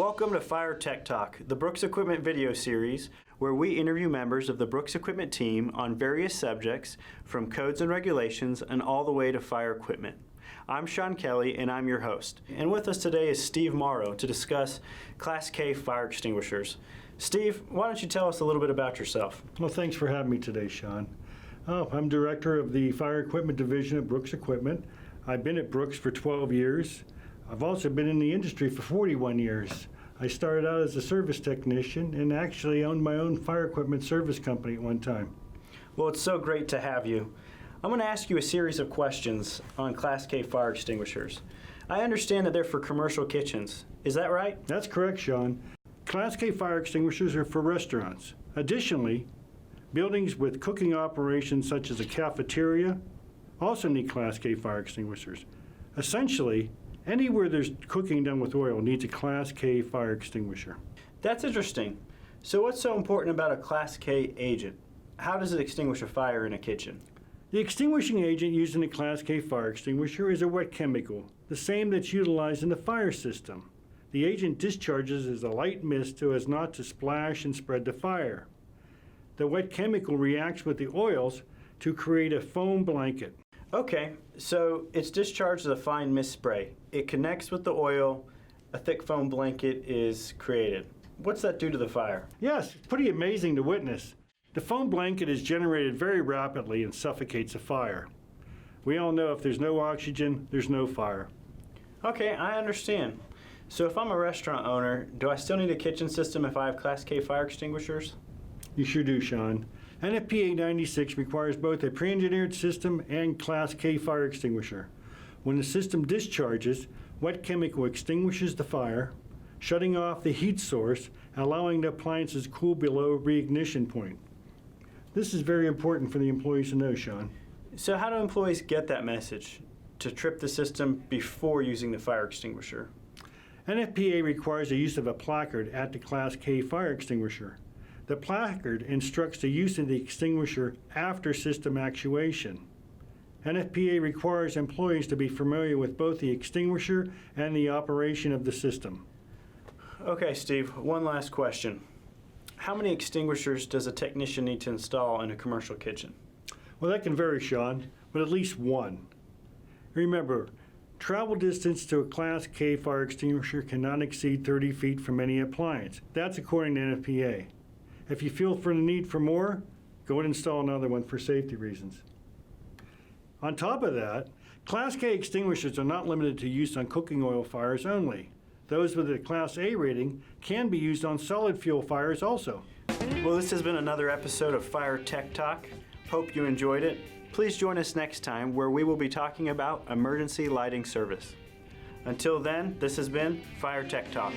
Welcome to Fire Tech Talk, the Brooks Equipment video series, where we interview members of the Brooks Equipment team on various subjects, from codes and regulations and all the way to fire equipment. I'm Sean Kelly, and I'm your host. And with us today is Steve Morrow to discuss Class K fire extinguishers. Steve, why don't you tell us a little bit about yourself? Well, thanks for having me today, Sean. I'm director of the Fire Equipment Division at Brooks Equipment. I've been at Brooks for 12 years. I've also been in the industry for 41 years. I started out as a service technician and actually owned my own fire equipment service company at one time. Well, it's so great to have you. I'm going to ask you a series of questions on Class K fire extinguishers. I understand that they're for commercial kitchens. Is that right? That's correct, Sean. Class K fire extinguishers are for restaurants. Additionally, buildings with cooking operations such as a cafeteria also need Class K fire extinguishers. Essentially, anywhere there's cooking done with oil needs a Class K fire extinguisher. That's interesting. So what's so important about a Class K agent? How does it extinguish a fire in a kitchen? The extinguishing agent used in a Class K fire extinguisher is a wet chemical, the same that's utilized in the fire system. The agent discharges as a light mist so as not to splash and spread the fire. The wet chemical reacts with the oils to create a foam blanket. Okay, so it's discharged as a fine mist spray. It connects with the oil, a thick foam blanket is created. What's that do to the fire? Yes, it's pretty amazing to witness. The foam blanket is generated very rapidly and suffocates a fire. We all know if there's no oxygen, there's no fire. Okay, I understand. So if I'm a restaurant owner, do I still need a kitchen system if I have Class K fire extinguishers? You sure do, Sean. NFPA 96 requires both a pre-engineered system and Class K fire extinguisher. When the system discharges, wet chemical extinguishes the fire, shutting off the heat source, allowing the appliances to cool below reignition point. This is very important for the employees to know, Sean. So how do employees get that message to trip the system before using the fire extinguisher? NFPA requires the use of a placard at the Class K fire extinguisher. The placard instructs the use of the extinguisher after system actuation. NFPA requires employees to be familiar with both the extinguisher and the operation of the system. Okay, Steve, one last question. How many extinguishers does a technician need to install in a commercial kitchen? Well, that can vary, Sean, but at least one. Remember, travel distance to a Class K fire extinguisher cannot exceed 30 feet from any appliance. That's according to NFPA. If you feel for the need for more, go and install another one for safety reasons. On top of that, Class K extinguishers are not limited to use on cooking oil fires only. Those with a Class A rating can be used on solid fuel fires also. Well, this has been another episode of Fire Tech Talk. Hope you enjoyed it. Please join us next time where we will be talking about emergency lighting service. Until then, this has been Fire Tech Talk.